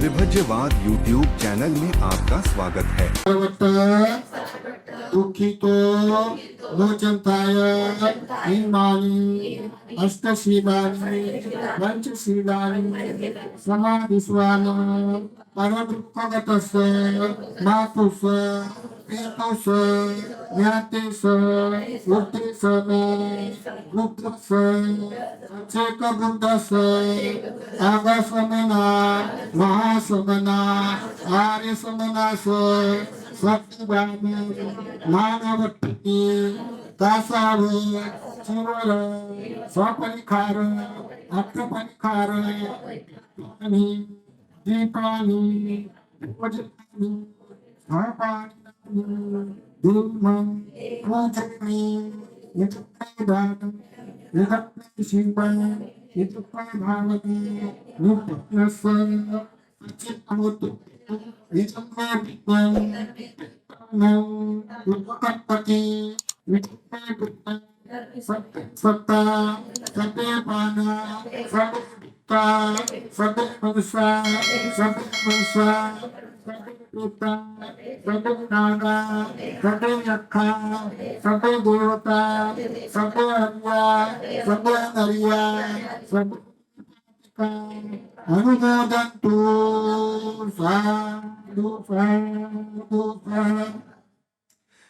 विभज्यवाद YouTube channel में आपका स्वागत है। दुखितो मोचन्ताय इमानि अष्टशीलानि पंचशीलानि समाधिस्वानि परदुःखगतस्य मातुस्य पितुस्य ज्ञातिस्य बुद्धिस्य गुप्तस्य चेकबुद्धस्य आगसमना महासमना आर्यसमनास्य सत्यवादी मानवत्ती कासाव चिवर स्वपरिखार अर्थपरिखार पानी दीपानी भोजनानी स्थापानी धूमं पूजनी नित्यदान नित्य शिवं नित्य भावती नित्यस्य चित्तवतु उपकल्पति सत्ता सत्यपान सत्ता सत्यपुरुषा सत्यपुरुषा सत्यपिता सत्यनागा सत्ययक्षा सत्यदेवता सत्यहर्या सत्यहर्या सत्य अनुमोदन्तु साधु साधु साधु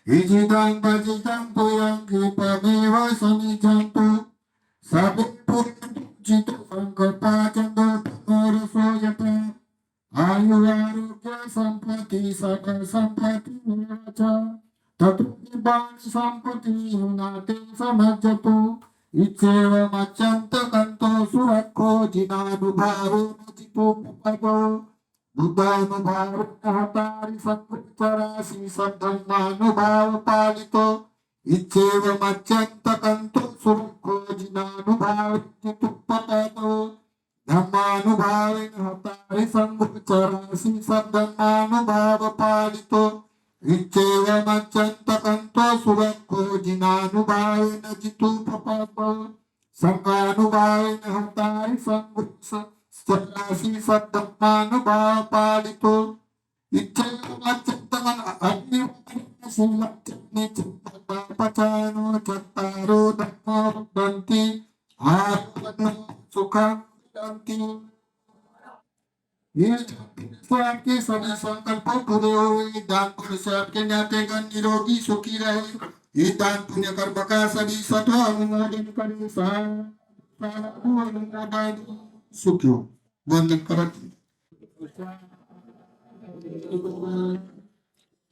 इजिदं भजितं पुयं कृपमेव समिजन्तु सविपुर्जित संकल्पाचन्दो तमोरसोयत आयुरारोग्य सम्पत्ति सकल सम्पत्ति निरच ततो निबाण सम्पत्ति नाते समज्जतु इच्छेव मच्चन्तकन्तो सुरक्षो जिनानुभावो नचितो पपगो बुद्धानुभाव हतारि संकृतराशि सद्धर्मानुभाव पालितो इच्छेव मच्चन्तकन्तो सुरक्षो जिनानुभाव नचितो पपगो धर्मानुभावेन हतारि संकृतराशि सद्धर्मानुभाव पालितो इच्छेव मच्चन्तकन्तो सुरक्षो जिनानुभावेन जितु पपगो संगानुभावेन हतारि संकृतराशि सद्धर्मानुभाव पालितो इच्छेव मच्चन्तकन् अग्निशीलच्चन्नि चित्तपचानो चत्तारो धर्मो वदन्ति आत्मनो सुखं वदन्ति। ये आपके सभी संकल्पों पूरे हुए दान पुण्य से आपके ज्ञातेगण निरोगी सुखी रहे। ये दान पुण्य कर्म का सभी सत्व अनुमोदन करे साधु अनुमोदन सुखी हो वंदन करत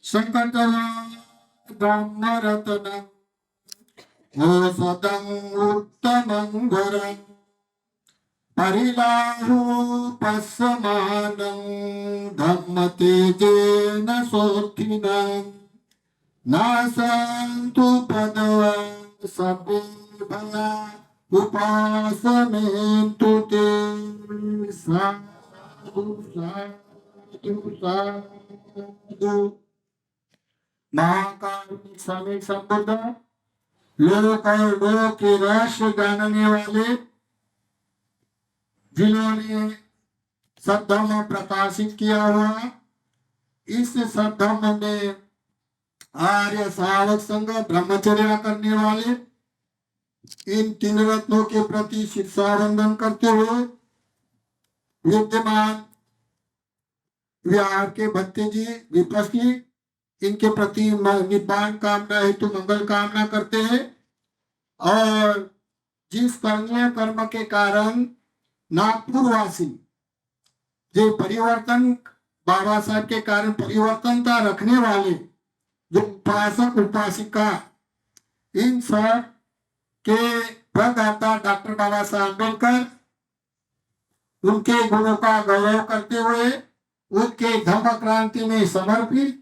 संकल्प ब्रह्मरत्नम् औषधं उत्तमं वरम् परिलाभोपशमानं धम्मतेजेन सोत्थिनं नाशन्तु पदवं सबे भया उपासमेन्तु ते साधु साधु साधु। महाकारुणिक स्वामी संबुद्ध लोक और लोक के रहस्य जानने वाले जिन्होंने सद्धर्म प्रकाशित किया हुआ इस सद्धर्म में आर्य श्रावक संघ ब्रह्मचर्य करने वाले इन तीन रत्नों के प्रति शिक्षा वंदन करते हुए विद्यमान विहार के भत्ते जी विपस्सी इनके प्रति निब्बान कामना हेतु मंगल कामना करते हैं और जिस कर्मीय कर्म के कारण नागपुर वासी जो परिवर्तन बाबा साहब के कारण परिवर्तनता रखने वाले जो उपासक उपासिका इन सब के प्रदाता डॉक्टर बाबा साहब अम्बेडकर उनके गुणों का गौरव करते हुए उनके धम्म क्रांति में समर्पित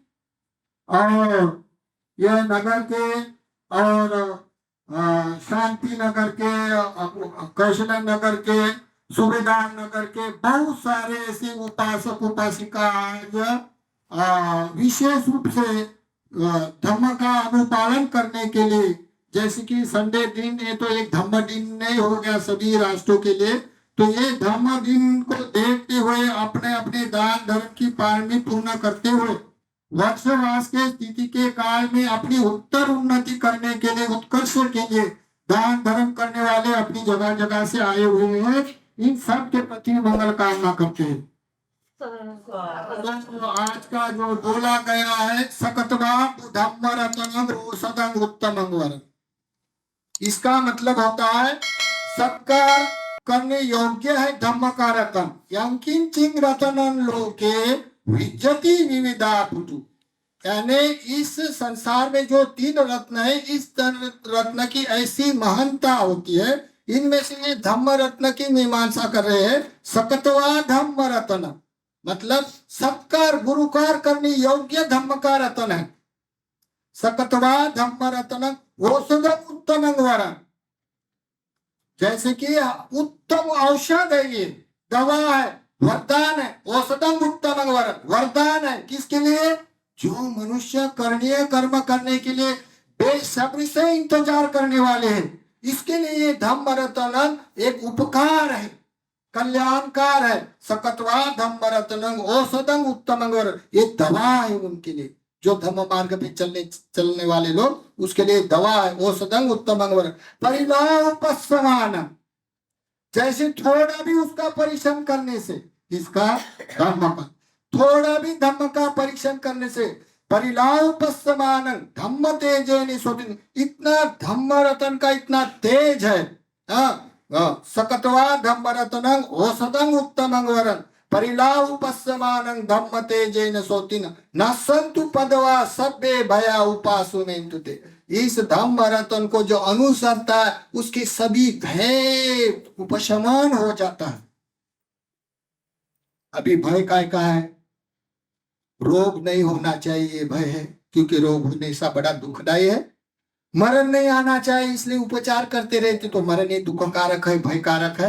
और यह नगर के और शांति नगर के कौशल नगर के सुबेदार नगर के बहुत सारे ऐसे उपासक उपासिका आज विशेष रूप से धर्म का अनुपालन करने के लिए, जैसे कि संडे दिन ये तो एक धम्म दिन नहीं हो गया सभी राष्ट्रों के लिए, तो ये धम्म दिन को देखते हुए अपने अपने दान धर्म की पारमी पूर्ण करते हुए वर्षवास के स्थिति के काल में अपनी उत्तर उन्नति करने के लिए, उत्कर्ष के लिए दान धर्म करने वाले अपनी जगह जगह से आए हुए हैं। इन सब के प्रति मंगल कामना करते हैं। तो आज का जो बोला गया है, सकतवा धम्म रतनम रोषदम उत्तमं वरम, इसका मतलब होता है सत्कार करने योग्य है धम्म का रतन। यंकिंचिंग रतनन लोके विज्जति विविधा पुतु, यानी इस संसार में जो तीन रत्न है, इस रत्न की ऐसी महानता होती है। इनमें से ये धम्म रत्न की मीमांसा कर रहे हैं। सकतवा धम्म रत्न मतलब सत्कार गुरुकार करने योग्य धम्म का रतन है। सकतवा धम्म रतन औषधम उत्तम वरम, जैसे कि उत्तम औषध है, ये दवा है, वरदान है। औषधम उत्तम वरम, वरदान है किसके लिए? जो मनुष्य करणीय कर्म करने के लिए बेसब्री से इंतजार करने वाले हैं, इसके लिए ये धम्म रतन एक उपकार है, कल्याणकार है। सकतवा धम्म रत्नम औषधम उत्तम वरम, ये दवा है उनके लिए, जो धम्म मार्ग पे चलने वाले लोग, उसके लिए दवा है। औषधं उत्तमं वरम परिलापस्समान, जैसे थोड़ा भी उसका परीक्षण करने से, इसका धम्म का थोड़ा भी धम्म का परीक्षण करने से परिलापस्समान धम्म तेजेन स्वपिन, इतना धम्म रतन का इतना तेज है। सकतवा धम्म रतनं औषधं उत्तमं वरम परिलापस्समानं धम्म तेजेन सोतिन न संतु पदवा सभ्य भया उपासुमेन्तुते। इस धम्म रतन को जो अनुसरता है, उसके सभी भय उपशमन हो जाता है। अभी भय का है? रोग नहीं होना चाहिए भय है, क्योंकि रोग होने से बड़ा दुखदायी है। मरण नहीं आना चाहिए, इसलिए उपचार करते रहते, तो मरण ये दुख कारक है, भय कारक है।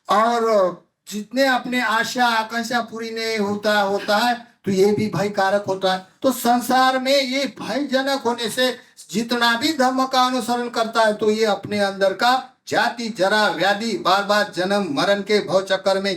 और जितने अपने आशा आकांक्षा पूरी नहीं होता है, तो ये भी भय कारक होता है। तो संसार में ये भयजनक होने से जितना भी धर्म का अनुसरण करता है, तो ये अपने अंदर का जाति जरा व्याधि बार बार जन्म मरण के भव चक्कर में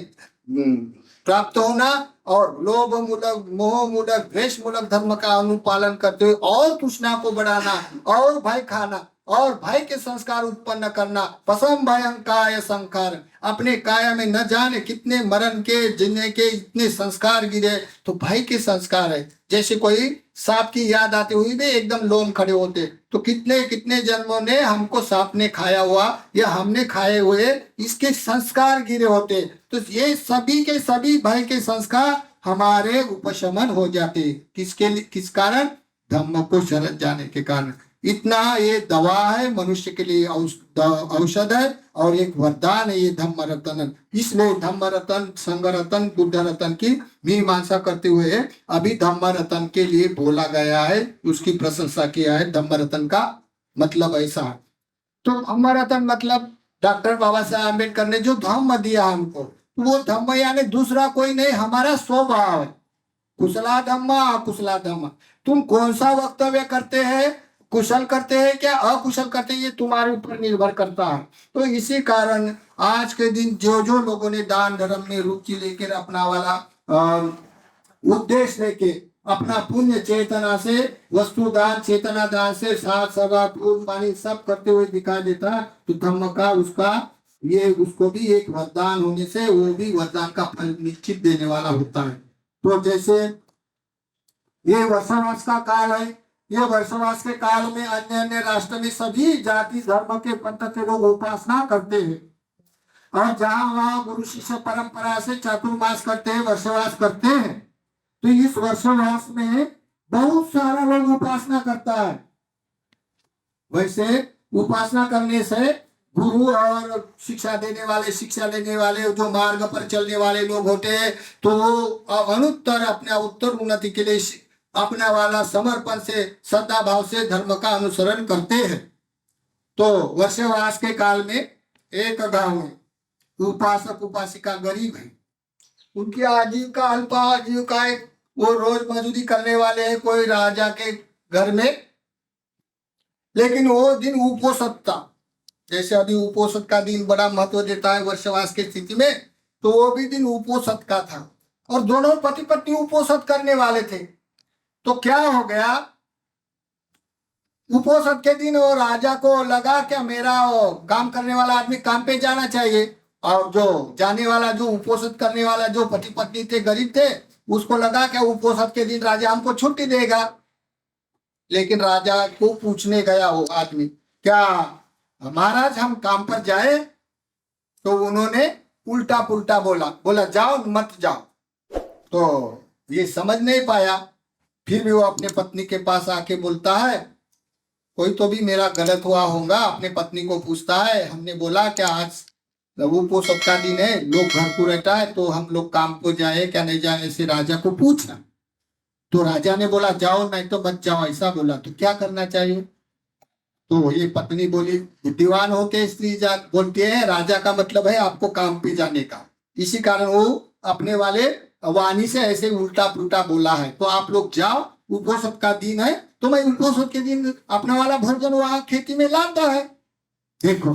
प्राप्त होना, और लोभ मूलक मोह मूलक द्वेष मूलक धर्म का अनुपालन करते हुए और तृष्णा को बढ़ाना, और भय खाना, और भय के संस्कार उत्पन्न करना। पसम भयं काय संकार, अपने काया में न जाने कितने मरण के जीने के इतने संस्कार गिरे, तो भय के संस्कार है। जैसे कोई सांप की याद आती हुई भी एकदम लोम खड़े होते, तो कितने कितने जन्मों ने हमको सांप ने खाया हुआ या हमने खाए हुए, इसके संस्कार गिरे होते। तो ये सभी के सभी भय के संस्कार हमारे उपशमन हो जाते। किसके लिए? किस कारण? धम्म को शरण जाने के कारण। इतना ये दवा है, मनुष्य के लिए औषध है, और एक वरदान है ये धम्म रतन। इसलिए धम्म रतन, संघ रतन, बुद्ध रतन की मीमांसा करते हुए अभी धम्म रतन के लिए बोला गया है, उसकी प्रशंसा किया है। धम्म रतन का मतलब ऐसा है। तो धम्म रतन मतलब डॉक्टर बाबा साहब अम्बेडकर ने जो धम्म दिया हमको, वो धम्म यानी दूसरा कोई नहीं, हमारा स्वभाव है। कुशला धम्म अकुशला धम्म, तुम कौन सा वक्तव्य करते हैं, कुशल करते हैं क्या अकुशल करते हैं, ये तुम्हारे ऊपर निर्भर करता है। तो इसी कारण आज के दिन जो जो लोगों ने दान धर्म में रुचि लेकर अपना वाला उद्देश्य लेके अपना पुण्य चेतना से, वस्तु दान चेतना दान से, साथ सभा फूल पानी सब करते हुए दिखा देता, तो धम्म का उसका ये उसको भी एक वरदान होने से वो भी वरदान का फल निश्चित देने वाला होता है। तो जैसे ये वर्षावास का काल है, ये वर्षवास के काल में अन्य अन्य राष्ट्र में सभी जाति धर्म के पंथ के लोग उपासना करते हैं, और जहां वहां गुरु शिष्य परंपरा से चातुर्मास करते हैं, वर्षवास करते हैं। तो इस वर्षवास में बहुत सारा लोग उपासना करता है। वैसे उपासना करने से गुरु और शिक्षा देने वाले, शिक्षा लेने वाले, जो मार्ग पर चलने वाले लोग होते हैं, तो वो अनुत्तर अपने उत्तर उन्नति के लिए अपना वाला समर्पण से, श्रद्धा भाव से धर्म का अनुसरण करते हैं। तो वर्षवास के काल में एक गांव में उपासक उपासिका गरीब है, उनकी आजीविका अल्प आजीविका है, वो रोज मजदूरी करने वाले हैं कोई राजा के घर में। लेकिन वो दिन उपवास था, जैसे अभी उपोषण का दिन बड़ा महत्व देता है वर्षवास की स्थिति में, तो वो भी दिन उपोषण का था और दोनों पति पत्नी उपोषण करने वाले थे। तो क्या हो गया, उपोषण के दिन वो राजा को लगा क्या मेरा वो काम करने वाला आदमी काम पे जाना चाहिए, और जो जाने वाला जो उपोषण करने वाला जो पति पत्नी थे गरीब थे उसको लगा क्या उपोषण के दिन राजा हमको छुट्टी देगा। लेकिन राजा को पूछने गया वो आदमी, क्या महाराज हम काम पर जाए? तो उन्होंने उल्टा पुल्टा बोला, बोला जाओ मत जाओ। तो ये समझ नहीं पाया, फिर भी वो अपने पत्नी के पास आके बोलता है कोई तो भी मेरा गलत हुआ होगा। अपने पत्नी को पूछता है, हमने बोला क्या आज उपोषण का दिन है, लोग घर को रहता है तो हम लोग काम को जाए क्या नहीं जाए, ऐसे राजा को पूछना। तो राजा ने बोला जाओ नहीं तो मत जाओ, ऐसा बोला। तो क्या करना चाहिए? तो ये पत्नी बोली, बुद्धिमान होके स्त्री जात बोलती है राजा का मतलब है आपको काम पे जाने का, इसी कारण वो अपने वाले वाणी से ऐसे उल्टा पुल्टा बोला है। तो आप लोग जाओ, उपोषण का दिन है तो मैं उपोषण के दिन अपना वाला भोजन वहां खेती में लाता है। देखो,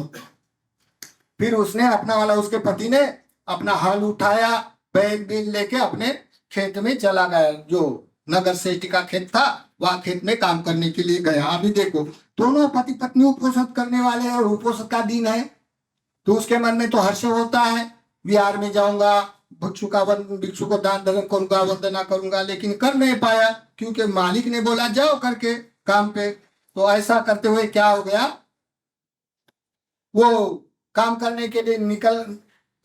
फिर उसने अपना वाला, उसके पति ने अपना हल उठाया, बैल बिल लेके अपने खेत में चला गया, जो नगर श्रेष्ठ का खेत था वहां खेत में काम करने के लिए गया। अभी देखो दोनों पति पत्नी उपोषण करने वाले हैं और उपोषण का दिन है, तो उसके मन में तो हर्ष होता है, बिहार में जाऊंगा, भिक्षु को दान धर्म करूंगा, वंदना करूंगा, लेकिन कर नहीं पाया क्योंकि मालिक ने बोला जाओ करके काम पे। तो ऐसा करते हुए क्या हो गया, वो काम करने के लिए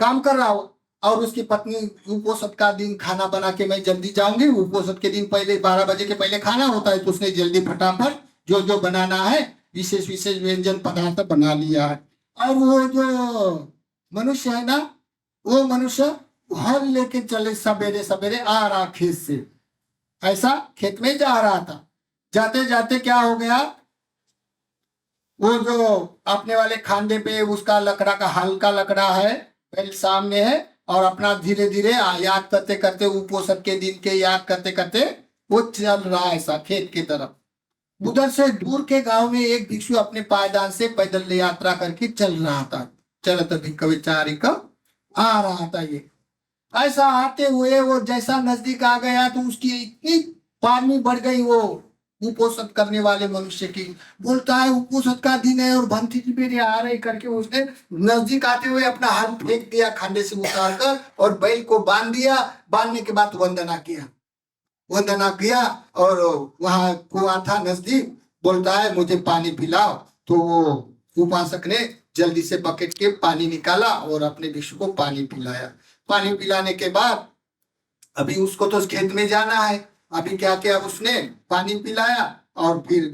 काम कर रहा हो और उसकी पत्नी उपोषण का दिन खाना बना के मैं जल्दी जाऊंगी, उपोषण के दिन पहले 12 बजे के पहले खाना होता है, तो उसने जल्दी फटाफट जो जो बनाना है विशेष विशेष व्यंजन पदार्थ बना लिया है। और वो जो मनुष्य है ना, वो मनुष्य हल लेके चले सवेरे सवेरे आ रहा खेत से, ऐसा खेत में जा रहा था। जाते जाते क्या हो गया, वो जो अपने वाले खांडे पे उसका लकड़ा का हल्का लकड़ा है पहले सामने है, और अपना धीरे धीरे याद करते करते उपोषण के दिन के याद करते करते वो चल रहा है ऐसा खेत की तरफ। उधर से दूर के गांव में एक भिक्षु अपने पायदान से पैदल यात्रा करके चल रहा था। चलत भिक्षविचारी का आ रहा था ये। ऐसा आते हुए वो जैसा नजदीक आ गया तो उसकी इतनी पानी बढ़ गई वो उपोषण करने वाले मनुष्य की। बोलता है उपोषण का दिन है और भंती जी मेरे आ रही करके उसने नजदीक आते हुए अपना हाथ फेंक दिया खंडे से उतार कर और बैल को बांध दिया। बांधने के बाद वंदना किया और वहां कुआं था नजदीक। बोलता है मुझे पानी पिलाओ। तो वो उपासक ने जल्दी से बकेट के पानी निकाला और अपने भिक्षु को पानी पिलाया। पानी पिलाने के बाद अभी उसको तो खेत में जाना है। अभी क्या किया उसने, पानी पिलाया और फिर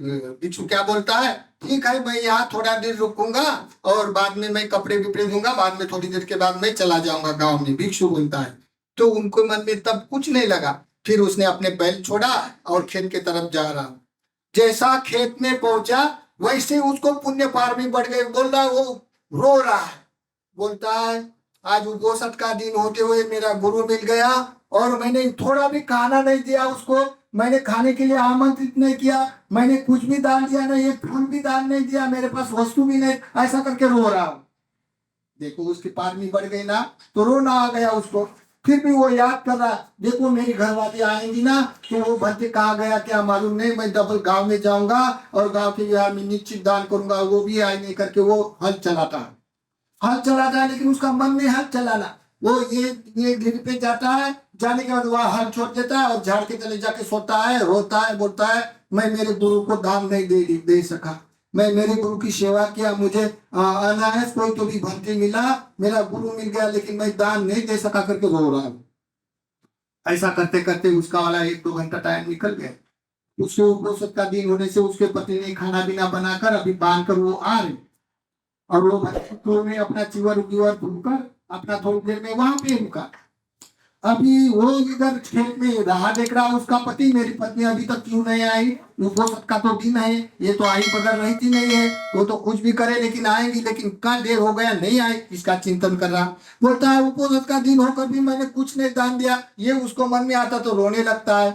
भिक्षु क्या बोलता है, ठीक है मैं यहाँ थोड़ा देर रुकूंगा और बाद में मैं कपड़े विपड़े दूंगा, बाद में थोड़ी देर के बाद मैं चला जाऊंगा गांव में, भिक्षु बोलता है। तो उनको मन में तब कुछ नहीं लगा। फिर उसने अपने बैल छोड़ा और खेत की तरफ जा रहा। जैसा खेत में पहुंचा वैसे उसको पुण्य पार भी बढ़ गए। बोल रहा वो रो रहा है, बोलता है आज उपोषण का दिन होते हुए मेरा गुरु मिल गया और मैंने थोड़ा भी खाना नहीं दिया उसको, मैंने खाने के लिए आमंत्रित नहीं किया, मैंने कुछ भी दान दिया नहीं, एक फूल भी दान नहीं दिया, मेरे पास वस्तु भी नहीं, ऐसा करके रो रहा हूं। देखो उसकी पारमी बढ़ गई ना, तो रोना आ गया उसको। फिर भी वो याद कर रहा, देखो मेरी घरवाली आएंगी ना तो वो भत्ते कहाँ गया क्या मालूम नहीं, मैं डबल गांव में जाऊंगा और गांव के बिहार में निश्चित दान करूंगा, वो भी आए नहीं करके वो हल चलाता है। लेकिन उसका मन नहीं हल चलाना। वो ये गिर पे जाता है, जाने के बाद वह हल छोड़ देता है और झाड़ के तले जाके सोता है, रोता है, बोलता है मैं मेरे गुरु को दान नहीं दे सका, मैं मेरे गुरु की सेवा किया, मुझे अनायास कोई तो भी भंती मिला, मेरा गुरु मिल गया, लेकिन मैं दान नहीं दे सका करके रो रहा हूँ। ऐसा करते करते उसका वाला 1-2 घंटा टाइम निकल गया। उसके उपोषण का दिन होने से उसके पति ने खाना पीना बनाकर अभी बांध कर वो आ रहे और वो भक्तों में अपना चिवर भूलकर अपना थोड़ी देर में वहां पे रुका। अभी वो इधर खेत में रहा, देख रहा उसका पति, मेरी पत्नी अभी तक क्यों नहीं आई, उपोषण का तो दिन है, ये तो आई बगैर रहती नहीं है, वो तो कुछ भी करे लेकिन आएगी, लेकिन क्या देर हो गया नहीं आई, इसका चिंतन कर रहा। बोलता है उपोषण का दिन होकर भी मैंने कुछ नहीं दान दिया। ये उसको मन में आता तो रोने लगता है।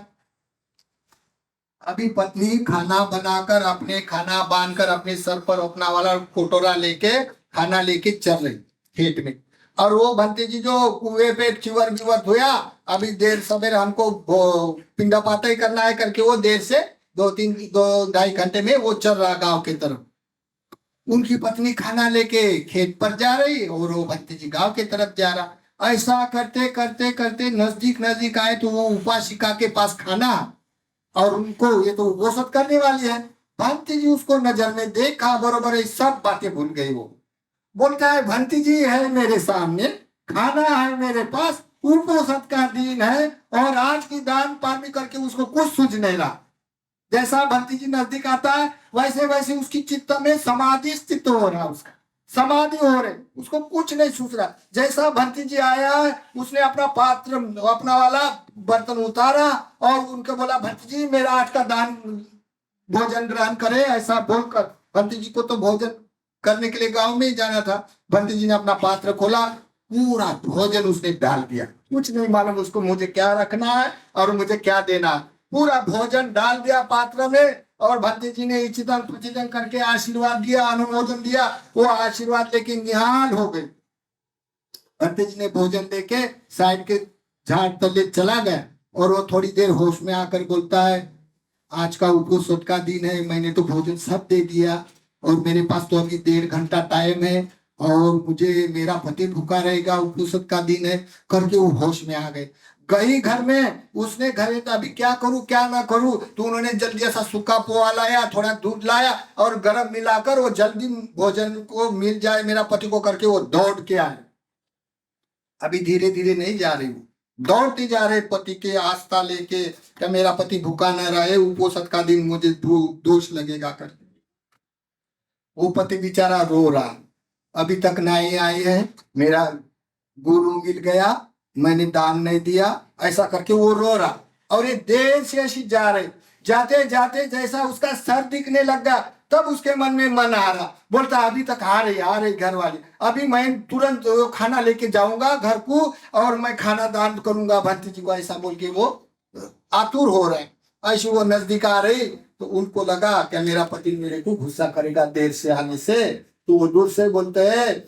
अभी पत्नी खाना बनाकर अपने खाना बांधकर अपने सर पर अपना वाला कोटोरा लेके खाना लेके चल रही खेत में। और वो भंती जी जो कुएं पे चिवर विवर धोया, अभी देर सवेरे हमको पिंडा पाता ही करना है करके वो देर से 2-2-2-2.5 घंटे में वो चल रहा गांव की तरफ। उनकी पत्नी खाना लेके खेत पर जा रही और वो भंती जी गांव की तरफ जा रहा। ऐसा करते करते करते नजदीक नजदीक आए तो वो उपासिका के पास खाना, और उनको ये तो उपोषण करने वाली है। भंती जी उसको नजर में देखा, बरोबर ये सब बातें भूल गई। वो बोलता है भंती जी है मेरे सामने, खाना है मेरे पास, उपोषण का दिन है और आज की दान पानी करके उसको कुछ सूझ नहीं रहा। जैसा भंती जी नजदीक आता है वैसे वैसे उसकी चित्त में समाधि स्थित हो रहा, उसका समाधि हो रही, उसको कुछ नहीं सूझ रहा। जैसा भंती जी आया है उसने अपना पात्र अपना वाला बर्तन उतारा और उनको बोला भंती जी मेरा आज का दान भोजन ग्रहण करे। ऐसा बोलकर भंती जी को तो भोजन करने के लिए गांव में ही जाना था। भंती जी ने अपना पात्र खोला, पूरा भोजन उसने डाल दिया, कुछ नहीं मालूम उसको मुझे क्या रखना है और मुझे क्या देना है। पूरा भोजन डाल दिया पात्र में और भंती जी ने इच्छितन प्रचितन करके आशीर्वाद दिया, अनुमोदन दिया। वो आशीर्वाद लेके निहाल हो गई। भंती जी ने भोजन लेके साइड के झाड़ तले चला गया और वो थोड़ी देर होश में आकर बोलता है आज का उपोषण का दिन है, मैंने तो भोजन सब दे दिया और मेरे पास तो अभी 1.5 घंटा टाइम है और मुझे मेरा पति भूखा रहेगा, उपोषण का दिन है करके वो होश में आ गए। गई घर में, उसने घर में अभी क्या करूं क्या ना करूं, तो उन्होंने जल्दी सा सूखा पोहा लाया, थोड़ा दूध लाया और गर्म मिलाकर वो जल्दी भोजन को मिल जाए मेरा पति को करके वो दौड़ के आए। अभी धीरे धीरे नहीं जा रही, दौड़ते जा रहे पति के आस्था लेके क्या मेरा पति भूखा न रहे, उपोषण का दिन मुझे दोष लगेगा करके। वो पति बेचारा रो रहा, अभी तक नहीं आई है, मेरा गुरु मिल गया, मैंने दान नहीं दिया, ऐसा करके वो रो रहा। और ये देर से ऐसी जा रहे, जाते जाते जैसा उसका सर दिखने लग गया तब उसके मन में मन आ रहा, बोलता अभी तक आ रही घर वाली, अभी मैं तुरंत खाना लेके जाऊंगा घर को और मैं खाना दान करूंगा भंती जी को, ऐसा बोल के वो आतुर हो रहे। ऐसी वो नजदीक आ रही तो उनको लगा क्या मेरा पति मेरे को गुस्सा करेगा देर से आने से, तो वो दूर से बोलते हैं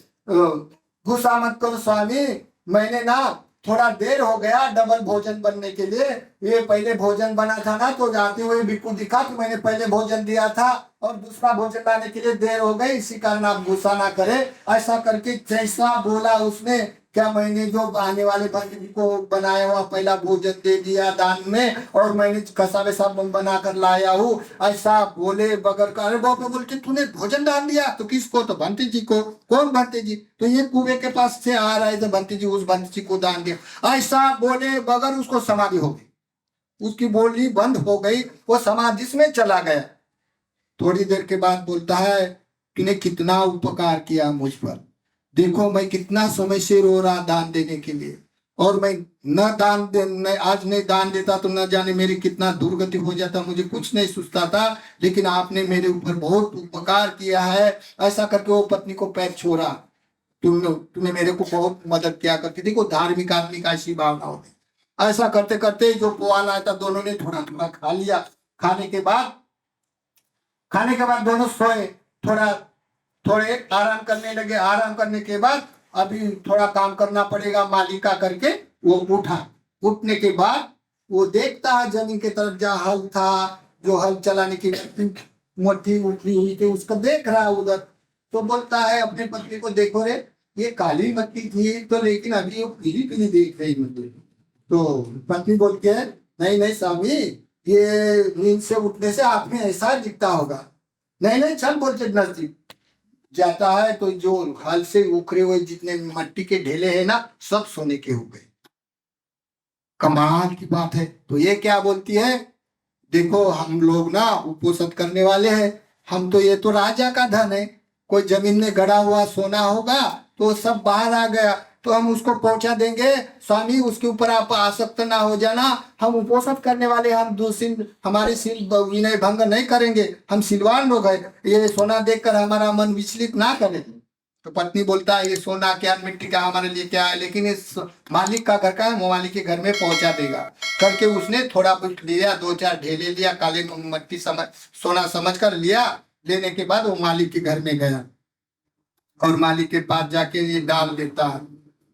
गुस्सा मत करो स्वामी, मैंने ना थोड़ा देर हो गया डबल भोजन बनने के लिए, ये पहले भोजन बना था ना तो जाते हुए बिल्कुल दिखा कि मैंने पहले भोजन दिया था और दूसरा भोजन लाने के लिए देर हो गई, इसी कारण आप गुस्सा ना करें। ऐसा करके जैसा बोला उसने क्या मैंने जो आने वाले भंती को बनाया हुआ पहला भोजन दे दिया दान में और मैंने कसा वैसा बना कर लाया हूँ, ऐसा बोले बगैर का। अरे बाप बोलते तूने भोजन दान दिया, तो किसको? तो भंती जी को। कौन भंती जी? तो ये कुएं के पास से आ रहे थे भंती जी, उस भंती जी को दान दिया। ऐसा बोले बगैर उसको समाधि हो गई, उसकी बोली बंद हो गई, वो समाधि में चला गया। थोड़ी देर के बाद बोलता है तूने कितना उपकार किया मुझ पर, देखो मैं कितना समय से रो रहा दान देने के लिए, और मैं आज नहीं दान देता तो न जाने मेरी कितना दुर्गति हो जाता, मुझे कुछ नहीं सोचता था, लेकिन आपने मेरे ऊपर बहुत उपकार किया है। ऐसा करके वो पत्नी को पैर छोड़ा, तुमने मेरे को बहुत मदद किया करके। देखो धार्मिक आदमी का ऐसी भावना होती। ऐसा करते करते जो पोहा लाया था दोनों ने थोड़ा थोड़ा खा लिया। खाने के बाद दोनों सोए, थोड़े आराम करने लगे। आराम करने के बाद अभी थोड़ा काम करना पड़ेगा मालिका करके वो उठा। उठने के बाद वो देखता है जमीन की तरफ जहाँ हल था, जो हल चलाने की मुट्ठी उठी हुई थी उसको देख रहा है उधर। तो बोलता है अपने पत्नी को, देखो रे ये काली मट्टी थी तो लेकिन अभी वो पीली पीली देख रही मुझे। तो पत्नी बोलती है नहीं स्वामी, ये नींद से उठने से आप में ऐसा दिखता होगा। नहीं चल बोलते नजदीक जाता है तो जो हल से उखड़े हुए जितने मट्टी के ढेले हैं ना सब सोने के हो गए। कमाल की बात है। तो ये क्या बोलती है, देखो हम लोग ना उपोषण करने वाले हैं, हम तो ये तो राजा का धन है, कोई जमीन में गड़ा हुआ सोना होगा तो सब बाहर आ गया तो हम उसको पहुंचा देंगे, स्वामी उसके ऊपर आप आसक्त ना हो जाना, हम उपोषण करने वाले, हम हमारे सील विनय भंग नहीं करेंगे, हम सिलवान लोग हैं, ये सोना देखकर हमारा मन विचलित ना करे। तो पत्नी बोलता है ये सोना क्या मिट्टी का हमारे लिए क्या है, लेकिन इस मालिक का घर का है, वो मालिक के घर में पहुंचा देगा करके उसने थोड़ा कुछ लिया, 2-4 ढेले लिया, काले मट्टी समझ सोना समझ कर लिया। लेने के बाद वो मालिक के घर में गया और मालिक के पास जाके ये डाल देता है।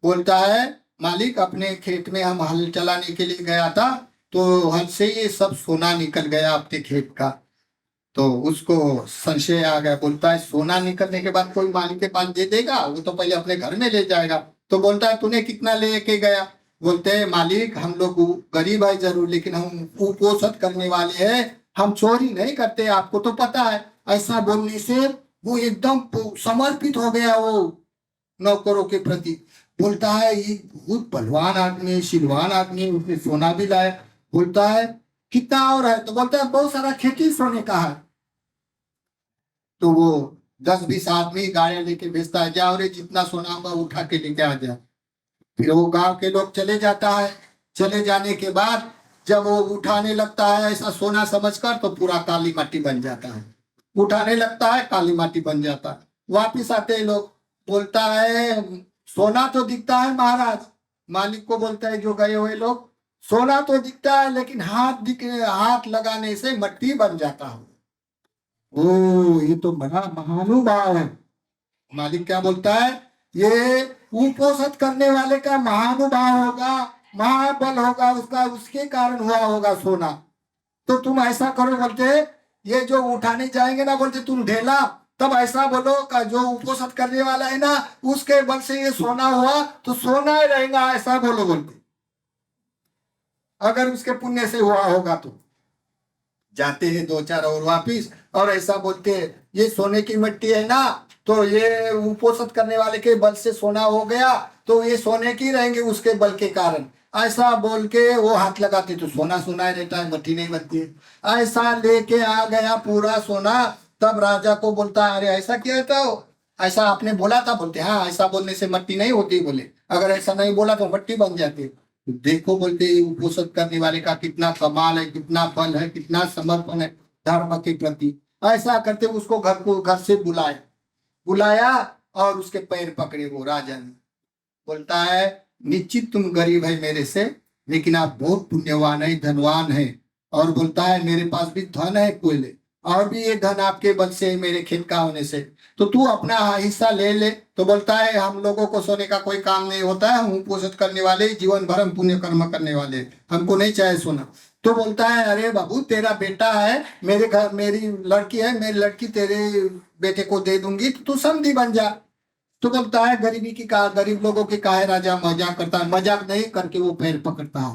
बोलता है मालिक अपने खेत में हम हल चलाने के लिए गया था, तो हल से ये सब सोना निकल गया आपके खेत का। तो उसको संशय आ गया, बोलता है सोना निकलने के बाद कोई मालिक के पास दे देगा, वो तो पहले अपने घर में ले जाएगा। तो बोलता है तूने कितना लेके गया? बोलते हैं मालिक हम लोग गरीब है जरूर, लेकिन हम कुपोषण करने वाले हैं, हम चोरी नहीं करते, आपको तो पता है। ऐसा बोलने से वो एकदम समर्पित हो गया वो नौकरों के प्रति। बोलता है ये बहुत बलवान आदमी है, शिलवान आदमी है, उसने सोना भी लाया। बोलता है कितना और है? तो बोलता है बहुत सारा खेती सोने का है। तो वो 10-20 आदमी गाड़ियां लेके भेजता है, जाओ रे जितना सोना होगा उठा के लेके आ जाए। फिर वो गांव के लोग चले जाता है। चले जाने के बाद जब वो उठाने लगता है ऐसा सोना समझकर, तो पूरा काली माटी बन जाता है। उठाने लगता है काली माटी बन जाता है। वापिस आते हैं लोग, बोलता है सोना तो दिखता है महाराज। मालिक को बोलता है जो गए हुए लोग, सोना तो दिखता है लेकिन हाथ लगाने से मट्टी बन जाता है। ओ ये तो बड़ा महानुभाव है। मालिक क्या बोलता है, ये कुपोषण करने वाले का महानुभाव होगा, महाबल होगा उसका, उसके कारण हुआ होगा सोना। तो तुम ऐसा करो, बोलते ये जो उठाने जाएंगे ना, बोलते तुम ढेला, तब ऐसा बोलो का जो उपोषण करने वाला है ना उसके बल से ये सोना हुआ, तो सोना ही रहेगा, ऐसा बोलो। बोलते अगर उसके पुण्य से हुआ होगा तो जाते हैं 2-4 और वापिस, और ऐसा बोलते हैं ये सोने की मिट्टी है ना, तो ये उपोषण करने वाले के बल से सोना हो गया, तो ये सोने की रहेंगे उसके बल के कारण। ऐसा बोल के वो हाथ लगाते तो सोना सोना ही रहता है, मिट्टी नहीं बनती है। ऐसा लेके आ गया पूरा सोना। तब राजा को बोलता है अरे ऐसा क्या था, ऐसा आपने बोला था? बोलते हाँ ऐसा बोलने से मिट्टी नहीं होती। बोले अगर ऐसा नहीं बोला तो मिट्टी बन जाती। देखो बोलते उपोषण करने वाले का कितना कमाल है, कितना बल है, कितना समर्पण है धर्म के प्रति। ऐसा करते उसको घर से बुलाया और उसके पैर पकड़े वो राजा ने। बोलता है निश्चित तुम गरीब है मेरे से, लेकिन आप बहुत पुण्यवान है, धनवान है। और बोलता है मेरे पास भी धन है कोयले, और भी ये धन आपके बल से मेरे खेत का होने से, तो तू अपना हिस्सा ले ले। तो बोलता है हम लोगों को सोने का कोई काम नहीं होता है, हम पोषण करने वाले, जीवन भर हम पुण्य कर्म करने वाले, हमको नहीं चाहे सोना। तो बोलता है अरे बाबू तेरा बेटा है, मेरे घर मेरी लड़की है, मेरी लड़की तेरे बेटे को दे दूंगी, तो तू समधी बन जा। तो बोलता है गरीब लोगों के काहे राजा मजाक करता है? मजाक नहीं करके वो पैर पकड़ता है।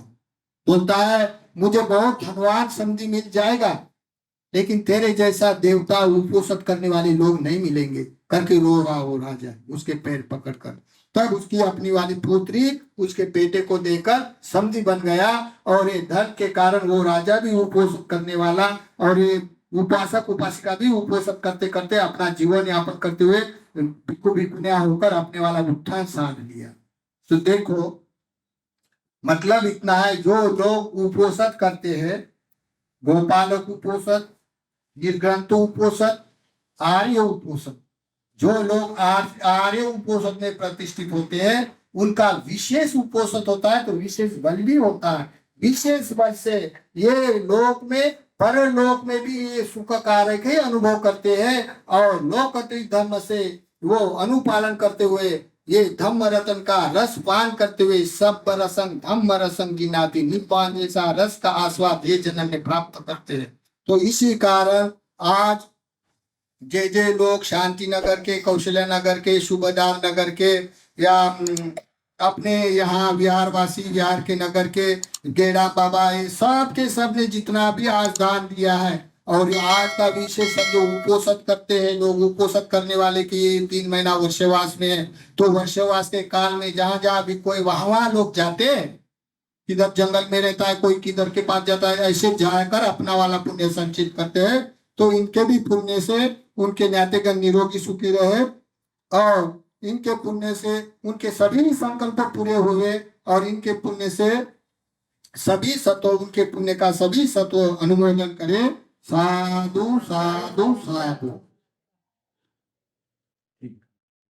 बोलता है मुझे बहुत धनवान समधी मिल जाएगा, लेकिन तेरे जैसा देवता उपोषण करने वाले लोग नहीं मिलेंगे करके रो रहा हो राजा उसके पैर पकड़कर। तब उसकी अपनी वाली पुत्री उसके बेटे को देकर समधी बन गया, और ये धन के कारण वो राजा भी उपोषण करने वाला, और ये उपासक उपासिका भी उपोषण करते करते अपना जीवन यापन करते हुए भिक्षुनिया होकर अपने वाला उत्थान साध लिया। तो देखो मतलब इतना है, जो लोग उपोषण करते हैं, गोपालक उपोषण, निर्ग्रंथ उपोषण, आर्य उपोषण, जो लोग आर्य उपोषण में प्रतिष्ठित होते हैं उनका विशेष उपोषण होता है, तो विशेष बल भी होता है। विशेष बल से ये लोक में परलोक में भी ये सुख कारक ही अनुभव करते हैं, और लोकत्रिक धर्म से वो अनुपालन करते हुए ये धम्म रतन का रस पान करते हुए सब रसंग धम्म रसंग गिनाती निपान जैसा रस का आस्वाद ये जन्म में प्राप्त करते हैं। तो इसी कारण आज जे लोग शांति नगर के, कौशल्या नगर के, सुबेदार नगर के, या अपने यहाँ बिहारवासी बिहार के नगर के गेड़ा बाबा, ये सब के सब ने जितना भी आज दान दिया है, और आज का विशेष जो उपोषण करते हैं लोग, उपोषण करने वाले की 3 महीना वर्षवास में है, तो वर्षवास के काल में जहाँ जहाँ भी कोई वहाँ लोग जाते हैं, किधर जंगल में रहता है, कोई किधर के पास जाता है, ऐसे जाकर अपना वाला पुण्य संचित करते हैं। तो इनके भी पुण्य से उनके नातेगण निरोगी सुखी रहे, और इनके पुण्य से उनके सभी संकल्प पूरे हुए, और इनके पुण्य से सभी सत्व, उनके पुण्य का सभी सत्व अनुमोदन करें। साधु साधु साधु।